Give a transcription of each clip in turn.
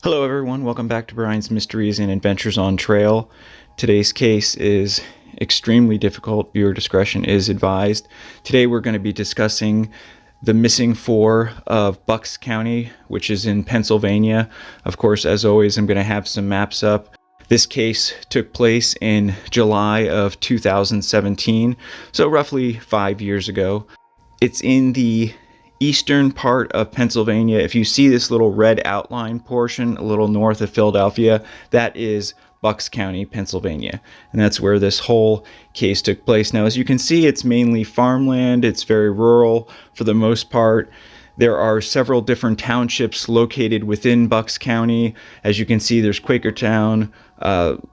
Hello everyone, welcome back to Bryan's Mysteries and Adventures on Trail. Today's case is extremely difficult. Viewer discretion is advised. Today we're going to be discussing the missing four of Bucks County, which is in Pennsylvania. Of course, as always, I'm going to have some maps up. This case took place in July of 2017, so roughly 5 years ago. It's in the eastern part of Pennsylvania. If you see this little red outline portion a little north of Philadelphia, that is Bucks County, Pennsylvania. And that's where this whole case took place. Now, as you can see, it's mainly farmland. It's very rural for the most part. There are several different townships located within Bucks County. As you can see, there's Quakertown,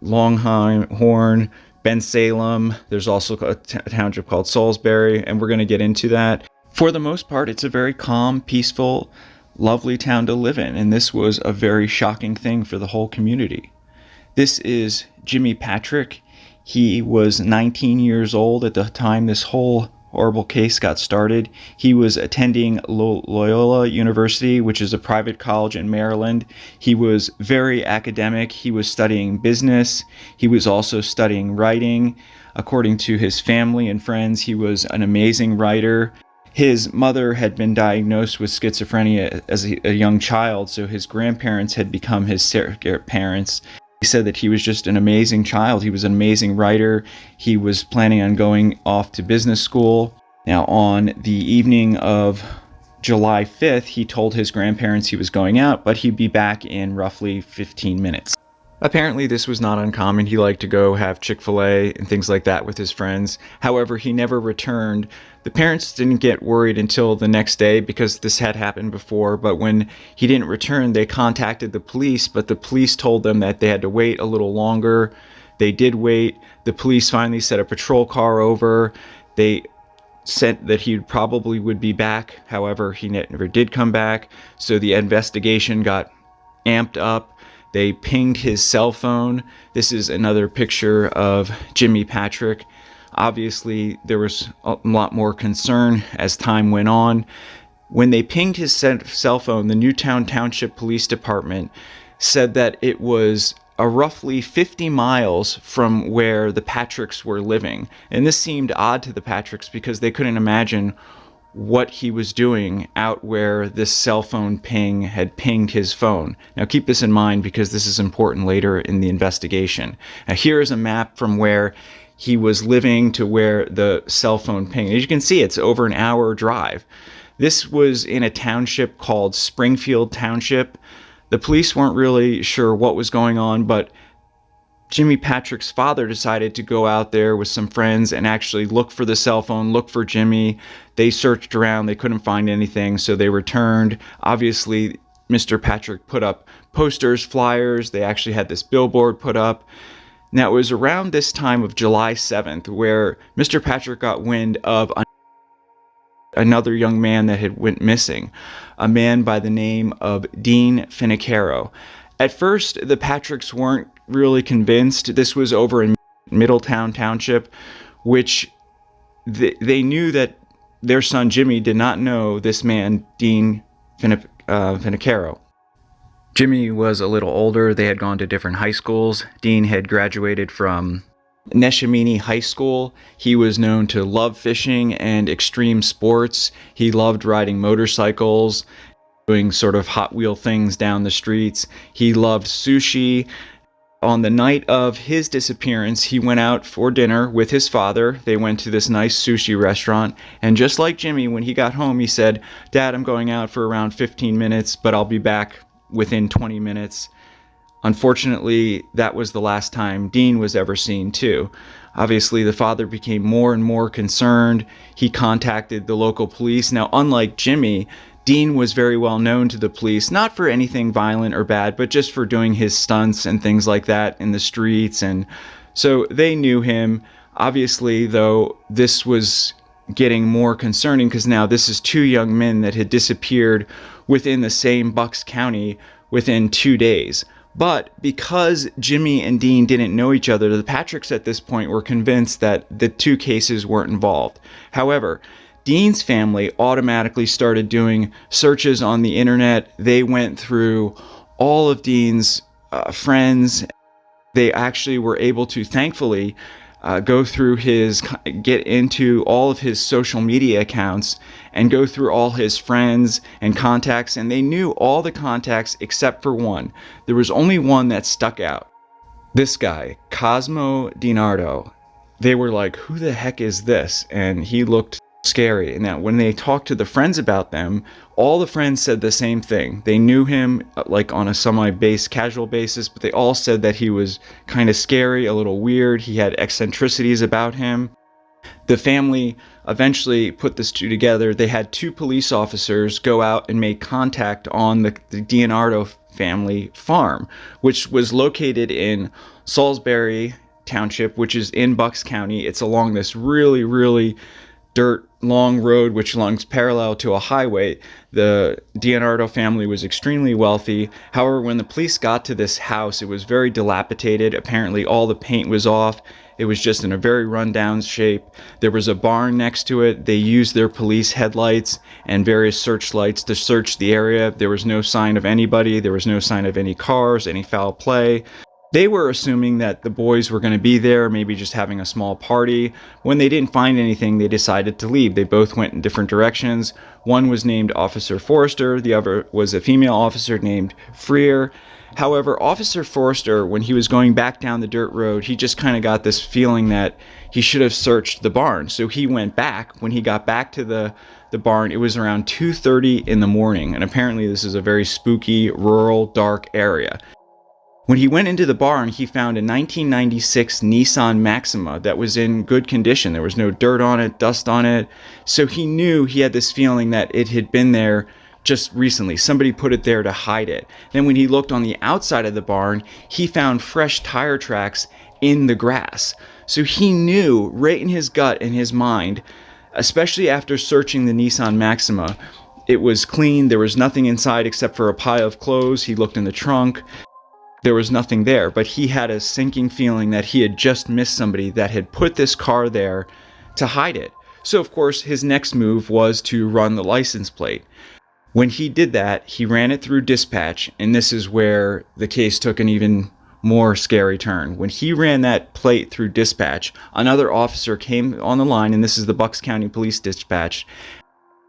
Longhorn, Bensalem. There's also a township called Solebury, and we're going to get into that. For the most part, it's a very calm, peaceful, lovely town to live in, and this was a very shocking thing for the whole community. This is Jimmy Patrick. He was 19 years old at the time this whole horrible case got started. He was attending Loyola University, which is a private college in Maryland. He was very academic. He was studying business. He was also studying writing. According to his family and friends, he was an amazing writer. His mother had been diagnosed with schizophrenia as a young child, so his grandparents had become his surrogate parents. He said that he was just an amazing child. He was an amazing writer. He was planning on going off to business school. Now, on the evening of July 5th, he told his grandparents he was going out, but he'd be back in roughly 15 minutes. Apparently, this was not uncommon. He liked to go have Chick-fil-A and things like that with his friends. However, he never returned. The parents didn't get worried until the next day because this had happened before, but when he didn't return, they contacted the police, but the police told them that they had to wait a little longer. They did wait. The police finally sent a patrol car over. They said that he probably would be back. However, he never did come back, so the investigation got amped up. They pinged his cell phone. This is another picture of Jimmy Patrick. Obviously, there was a lot more concern as time went on. When they pinged his cell phone, the Newtown Township Police Department said that it was roughly 50 miles from where the Patricks were living. And this seemed odd to the Patricks because they couldn't imagine what he was doing out where this cell phone ping had pinged his phone. Now keep this in mind because this is important later in the investigation. Now here is a map from where he was living to where the cell phone pinged. As you can see, it's over an hour drive. This was in a township called Springfield Township. The police weren't really sure what was going on, but Jimmy Patrick's father decided to go out there with some friends and actually look for the cell phone, look for Jimmy. They searched around, they couldn't find anything, so they returned. Obviously, Mr. Patrick put up posters, flyers. They actually had this billboard put up. Now, it was around this time of July 7th where Mr. Patrick got wind of another young man that had went missing, a man by the name of Dean Finocchiaro. At first, the Patricks weren't really convinced. This was over in Middletown Township, which they knew that their son Jimmy did not know this man, Dean Finocchiaro. Jimmy was a little older. They had gone to different high schools. Dean had graduated from Neshaminy High School. He was known to love fishing and extreme sports. He loved riding motorcycles, doing sort of Hot Wheel things down the streets. He loved sushi. On the night of his disappearance, he went out for dinner with his father. They went to this nice sushi restaurant, and just like Jimmy, when he got home, he said, "Dad, I'm going out for around 15 minutes, but I'll be back within 20 minutes. Unfortunately, that was the last time Dean was ever seen too. Obviously, the father became more and more concerned. He contacted the local police. Now, unlike Jimmy, Dean was very well known to the police, not for anything violent or bad, but just for doing his stunts and things like that in the streets. And so they knew him. Obviously, though, this was getting more concerning because now this is two young men that had disappeared within the same Bucks County within 2 days. But because Jimmy and Dean didn't know each other, the Patricks at this point were convinced that the two cases weren't involved. However, Dean's family automatically started doing searches on the internet. They went through all of Dean's friends. They actually were able to, thankfully, get into all of his social media accounts and go through all his friends and contacts, and they knew all the contacts except for one. There was only one that stuck out. This guy, Cosmo DiNardo. They were like, who the heck is this? And he looked scary. And that when they talked to the friends about them, all the friends said the same thing. They knew him like on a casual basis, but they all said that he was kind of scary, a little weird. He had eccentricities about him. The family eventually put this two together. They had two police officers go out and make contact on the DiNardo family farm, which was located in Solebury Township, which is in Bucks County. It's along this really, really dirt long road which runs parallel to a highway. The DiNardo family was extremely wealthy. However, when the police got to this house, it was very dilapidated. Apparently all the paint was off. It was just in a very rundown shape. There was a barn next to it. They used their police headlights and various searchlights to search the area. There was no sign of anybody. There was no sign of any cars, any foul play. They were assuming that the boys were going to be there, maybe just having a small party. When they didn't find anything, they decided to leave. They both went in different directions. One was named Officer Forrester. The other was a female officer named Freer. However, Officer Forrester, when he was going back down the dirt road, he just kind of got this feeling that he should have searched the barn. So he went back. When he got back to the barn, it was around 2:30 in the morning. And apparently this is a very spooky, rural, dark area. When he went into the barn, he found a 1996 Nissan Maxima that was in good condition. There was no dirt on it, dust on it. So he knew, he had this feeling that it had been there just recently. Somebody put it there to hide it. Then when he looked on the outside of the barn, he found fresh tire tracks in the grass. So he knew right in his gut and his mind, especially after searching the Nissan Maxima, it was clean. There was nothing inside except for a pile of clothes. He looked in the trunk. There was nothing there, but he had a sinking feeling that he had just missed somebody that had put this car there to hide it. So of course his next move was to run the license plate. When he did that, he ran it through dispatch, and this is where the case took an even more scary turn. When he ran that plate through dispatch, another officer came on the line, and this is the Bucks County Police Dispatch.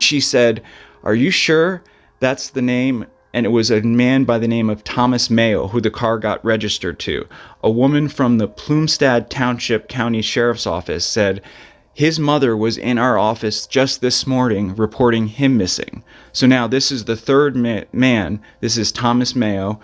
She said, "Are you sure that's the name?" And it was a man by the name of Thomas Mayo who the car got registered to. A woman from the Plumstead Township County Sheriff's Office said his mother was in our office just this morning reporting him missing. So now this is the third man, this is Thomas Mayo,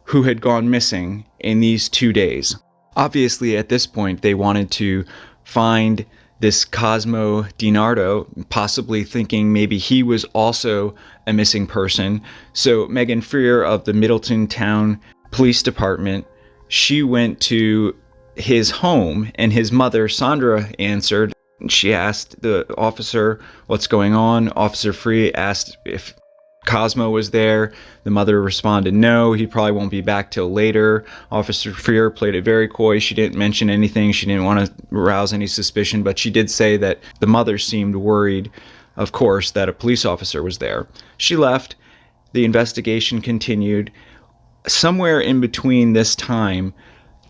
who had gone missing in these 2 days. Obviously at this point they wanted to find this Cosmo DiNardo, possibly thinking maybe he was also a missing person. So Megan Freer of the Middleton Town Police Department, she went to his home, and his mother, Sandra, answered. She asked the officer, "What's going on?" Officer Freer asked if Cosmo was there. The mother responded, "No, he probably won't be back till later." Officer Freer played it very coy. She didn't mention anything. She didn't want to arouse any suspicion, but she did say that the mother seemed worried, of course, that a police officer was there. She left. The investigation continued. Somewhere in between this time,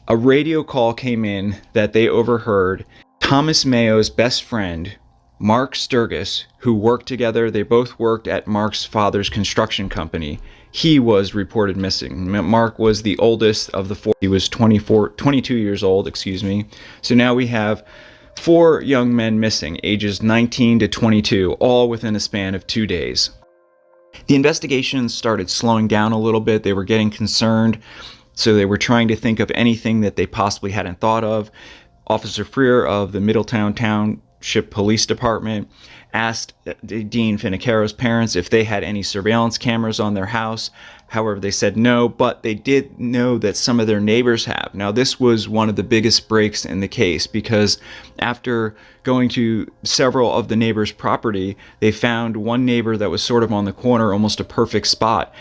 a radio call came in that they overheard. Thomas Mayo's best friend, Mark Sturgis, who worked together, they both worked at Mark's father's construction company. He was reported missing. Mark was the oldest of the four. He was 22 years old, So now we have 4 young men missing, ages 19 to 22, all within a span of 2 days. The investigation started slowing down a little bit. They were getting concerned, so they were trying to think of anything that they possibly hadn't thought of. Officer Freer of the Middletown Township Police Department asked Dean Finocchiaro's parents if they had any surveillance cameras on their house. However, they said no, but they did know that some of their neighbors have. Now, this was one of the biggest breaks in the case, because after going to several of the neighbors' property, they found one neighbor that was sort of on the corner, almost a perfect spot.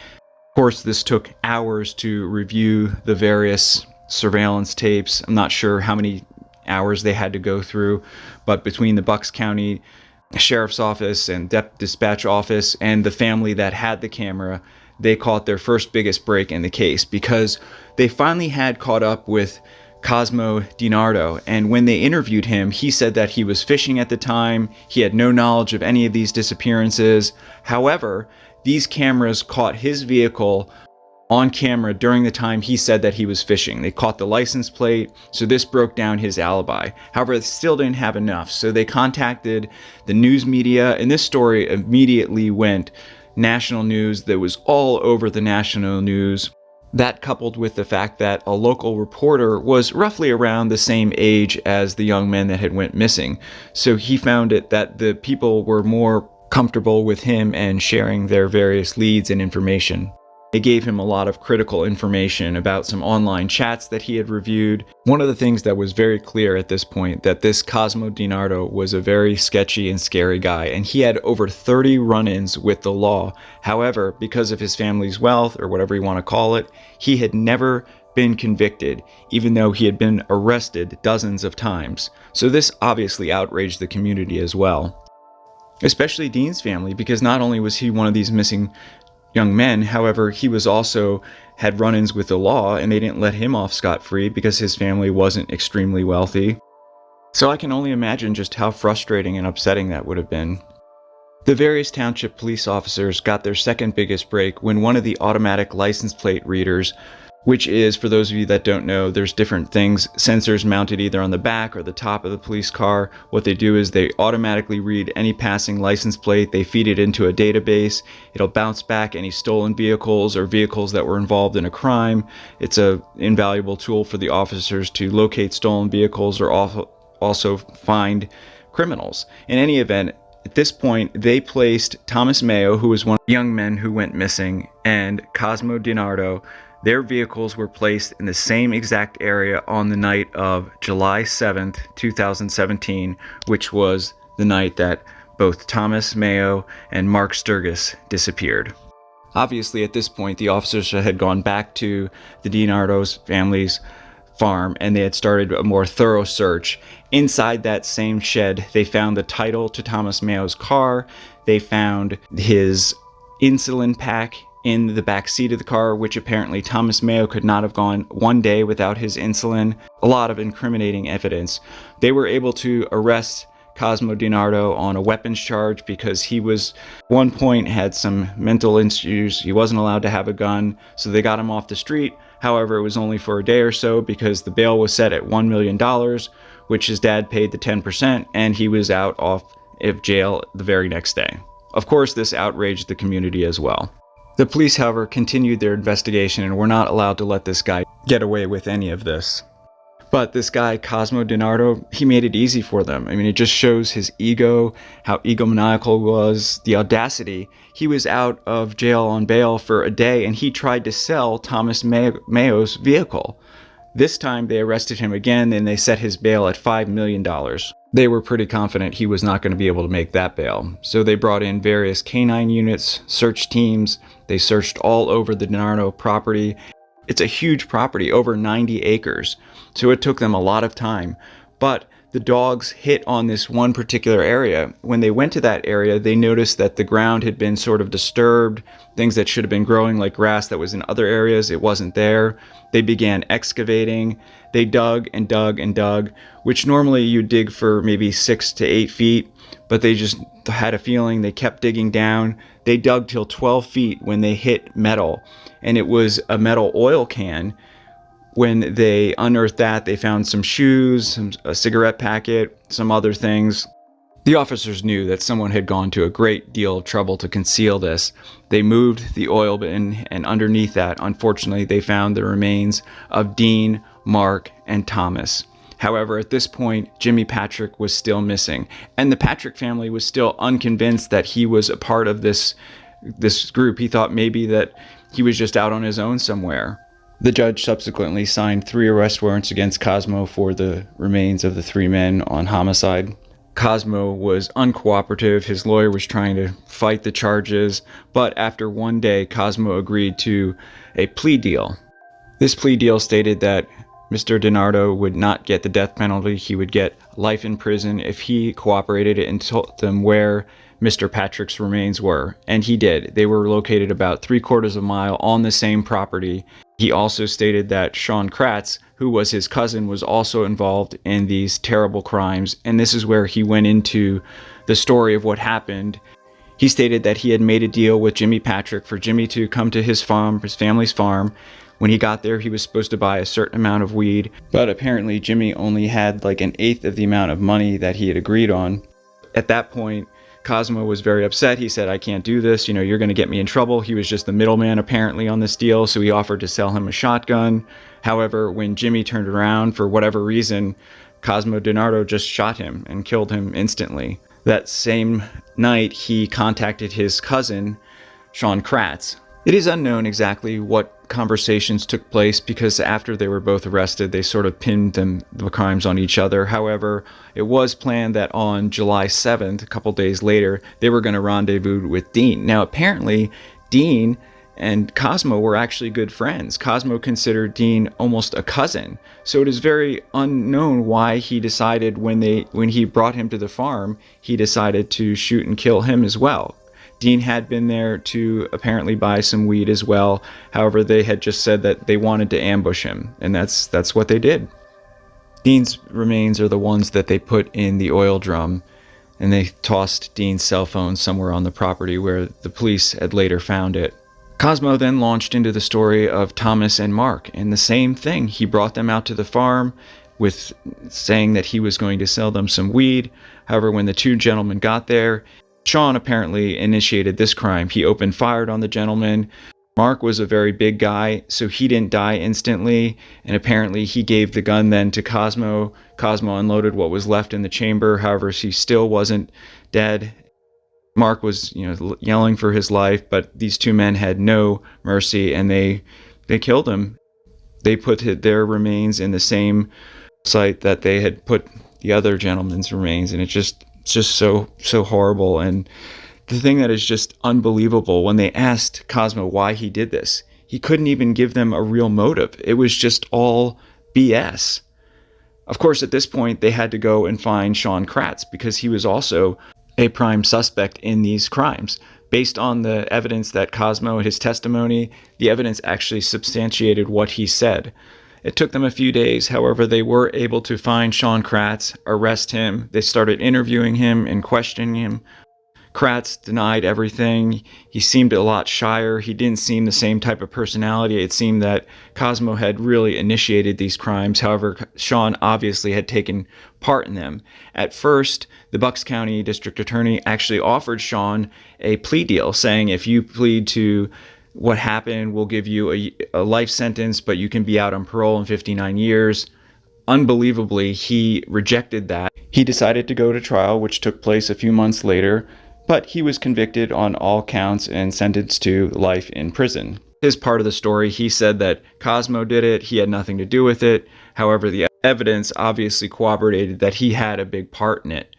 Of course, this took hours to review the various surveillance tapes. I'm not sure how many hours they had to go through, but between the Bucks County Sheriff's Office and Dispatch Office and the family that had the camera, they caught their first biggest break in the case, because they finally had caught up with Cosmo DiNardo, and when they interviewed him, he said that he was fishing at the time. He had no knowledge of any of these disappearances. However, these cameras caught his vehicle on camera during the time he said that he was fishing. They caught the license plate, so this broke down his alibi. However, they still didn't have enough, so they contacted the news media, and this story immediately went national news. That was all over the national news. That, coupled with the fact that a local reporter was roughly around the same age as the young men that had went missing, so he found it that the people were more comfortable with him and sharing their various leads and information. They gave him a lot of critical information about some online chats that he had reviewed. One of the things that was very clear at this point, that this Cosmo DiNardo was a very sketchy and scary guy, and he had over 30 run-ins with the law. However, because of his family's wealth, or whatever you want to call it, he had never been convicted, even though he had been arrested dozens of times. So this obviously outraged the community as well, especially Dean's family, because not only was he one of these missing young men, however, he was also had run-ins with the law, and they didn't let him off scot-free because his family wasn't extremely wealthy. So I can only imagine just how frustrating and upsetting that would have been. The various township police officers got their second biggest break when one of the automatic license plate readers, which is, for those of you that don't know, there's different things, sensors mounted either on the back or the top of the police car. What they do is they automatically read any passing license plate, they feed it into a database, it'll bounce back any stolen vehicles or vehicles that were involved in a crime. It's an invaluable tool for the officers to locate stolen vehicles or also find criminals. In any event, at this point, they placed Thomas Mayo, who was one of the young men who went missing, and Cosmo DiNardo. Their vehicles were placed in the same exact area on the night of July 7th, 2017, which was the night that both Thomas Mayo and Mark Sturgis disappeared. Obviously, at this point, the officers had gone back to the DiNardo's family's farm, and they had started a more thorough search. Inside that same shed, they found the title to Thomas Mayo's car. They found his insulin pack in the back seat of the car, which apparently Thomas Mayo could not have gone one day without his insulin. A lot of incriminating evidence. They were able to arrest Cosmo DiNardo on a weapons charge because he was, at one point, had some mental issues. He wasn't allowed to have a gun, so they got him off the street. However, it was only for a day or so because the bail was set at $1 million, which his dad paid the 10%, and he was out of jail the very next day. Of course, this outraged the community as well. The police, however, continued their investigation and were not allowed to let this guy get away with any of this. But this guy, Cosmo DiNardo, he made it easy for them. I mean, it just shows his ego, how egomaniacal he was, the audacity. He was out of jail on bail for a day, and he tried to sell Thomas Mayo's vehicle. This time, they arrested him again, and they set his bail at $5 million. They were pretty confident he was not going to be able to make that bail. So they brought in various canine units, search teams. They searched all over the DiNardo property. It's a huge property, over 90 acres. So it took them a lot of time. But the dogs hit on this one particular area. When they went to that area, they noticed that the ground had been sort of disturbed. Things that should have been growing, like grass that was in other areas, it wasn't there. They began excavating. They dug and dug and dug, which normally you dig for maybe 6 to 8 feet, but they just had a feeling. They kept digging down. They dug till 12 feet when they hit metal, and it was a metal oil can. When they unearthed that, they found some shoes, a cigarette packet, some other things. The officers knew that someone had gone to a great deal of trouble to conceal this. They moved the oil bin, and underneath that, unfortunately, they found the remains of Dean, Mark, and Thomas. However, at this point, Jimmy Patrick was still missing, and the Patrick family was still unconvinced that he was a part of this group. He thought maybe that he was just out on his own somewhere. The judge subsequently signed 3 arrest warrants against Cosmo for the remains of the 3 men on homicide. Cosmo was uncooperative. His lawyer was trying to fight the charges, but after one day, Cosmo agreed to a plea deal. This plea deal stated that Mr. DiNardo would not get the death penalty. He would get life in prison if he cooperated and told them where Mr. Patrick's remains were. And he did. They were located about 3/4 of a mile on the same property. He also stated that Sean Kratz, who was his cousin, was also involved in these terrible crimes. And this is where he went into the story of what happened. He stated that he had made a deal with Jimmy Patrick for Jimmy to come to his farm, his family's farm. When he got there, he was supposed to buy a certain amount of weed, but apparently Jimmy only had like 1/8 of the amount of money that he had agreed on. At that point, Cosmo was very upset. He said, "I can't do this. You're going to get me in trouble." He was just the middleman apparently on this deal, so he offered to sell him a shotgun. However, when Jimmy turned around, for whatever reason, Cosmo DiNardo just shot him and killed him instantly. That same night, he contacted his cousin, Sean Kratz. It is unknown exactly what conversations took place because after they were both arrested, they sort of pinned the crimes on each other. However, it was planned that on July 7th, a couple days later, they were going to rendezvous with Dean. Now, apparently, Dean and Cosmo were actually good friends. Cosmo considered Dean almost a cousin. So it is very unknown why he decided when he brought him to the farm, he decided to shoot and kill him as well. Dean had been there to apparently buy some weed as well. However, they had just said that they wanted to ambush him, and that's what they did. Dean's remains are the ones that they put in the oil drum, and they tossed Dean's cell phone somewhere on the property where the police had later found it. Cosmo then launched into the story of Thomas and Mark, and the same thing. He brought them out to the farm with saying that he was going to sell them some weed. However, when the two gentlemen got there, Sean apparently initiated this crime. He opened fire on the gentleman. Mark was a very big guy, so he didn't die instantly, and apparently he gave the gun then to Cosmo. Cosmo unloaded what was left in the chamber. However, he still wasn't dead. Mark was, yelling for his life, but these two men had no mercy, and they killed him. They put their remains in the same site that they had put the other gentleman's remains, and it's just so horrible. And the thing that is just unbelievable, when they asked Cosmo why he did this, he couldn't even give them a real motive. It was just all BS. Of course, at this point, they had to go and find Sean Kratz because he was also a prime suspect in these crimes. Based on the evidence that Cosmo, his testimony, the evidence actually substantiated what he said. It took them a few days. However, they were able to find Sean Kratz, arrest him. They started interviewing him and questioning him. Kratz denied everything. He seemed a lot shyer. He didn't seem the same type of personality. It seemed that Cosmo had really initiated these crimes. However, Sean obviously had taken part in them. At first, the Bucks County District Attorney actually offered Sean a plea deal, saying if you plead to what happened, we'll give you a life sentence, but you can be out on parole in 59 years. Unbelievably, he rejected that. He decided to go to trial, which took place a few months later, but he was convicted on all counts and sentenced to life in prison. His part of the story, he said that Cosmo did it, he had nothing to do with it. However, the evidence obviously corroborated that he had a big part in it.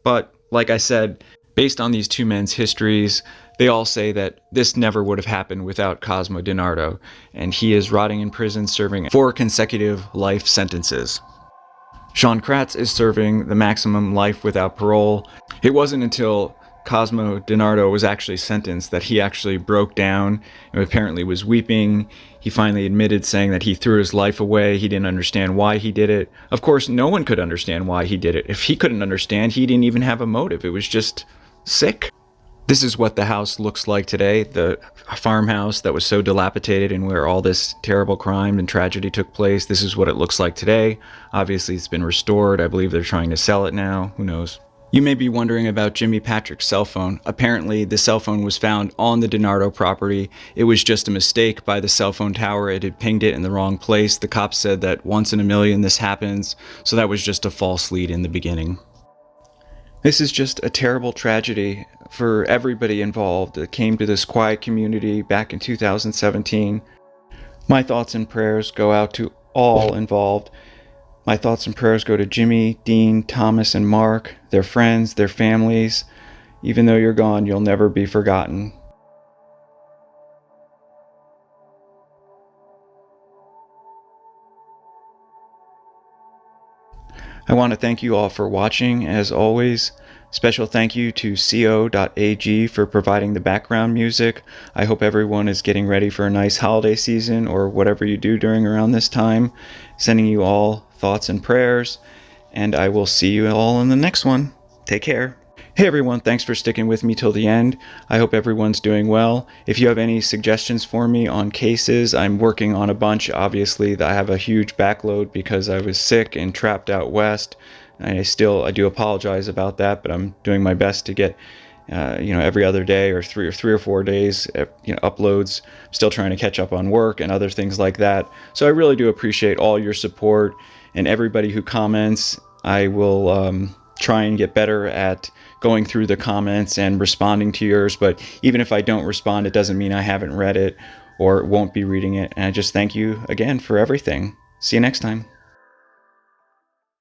But, like I said, based on these two men's histories, they all say that this never would have happened without Cosmo DiNardo, and he is rotting in prison serving 4 consecutive life sentences. Sean Kratz is serving the maximum life without parole. It wasn't until Cosmo DiNardo was actually sentenced that he actually broke down and apparently was weeping. He finally admitted, saying that he threw his life away. He didn't understand why he did it. Of course, no one could understand why he did it. If he couldn't understand, he didn't even have a motive. It was just sick. This is what the house looks like today, the farmhouse that was so dilapidated and where all this terrible crime and tragedy took place. This is what it looks like today. Obviously, it's been restored. I believe they're trying to sell it now. Who knows? You may be wondering about Jimmy Patrick's cell phone. Apparently, the cell phone was found on the DiNardo property. It was just a mistake by the cell phone tower. It had pinged it in the wrong place. The cops said that once in a million this happens, so that was just a false lead in the beginning. This is just a terrible tragedy for everybody involved that came to this quiet community back in 2017. My thoughts and prayers go out to all involved. My thoughts and prayers go to Jimmy, Dean, Thomas, and Mark, their friends, their families. Even though you're gone, you'll never be forgotten. I want to thank you all for watching, as always. Special thank you to co.ag for providing the background music. I hope everyone is getting ready for a nice holiday season or whatever you do during around this time. Sending you all thoughts and prayers, and I will see you all in the next one. Take care. Hey everyone, thanks for sticking with me till the end. I hope everyone's doing well. If you have any suggestions for me on cases, I'm working on a bunch. Obviously, I have a huge backload because I was sick and trapped out west. I do apologize about that, but I'm doing my best to get every other day or three or 4 days, uploads. I'm still trying to catch up on work and other things like that. So I really do appreciate all your support and everybody who comments. I will try and get better at going through the comments and responding to yours, but even if I don't respond, it doesn't mean I haven't read it or won't be reading it. And I just thank you again for everything. See you next time.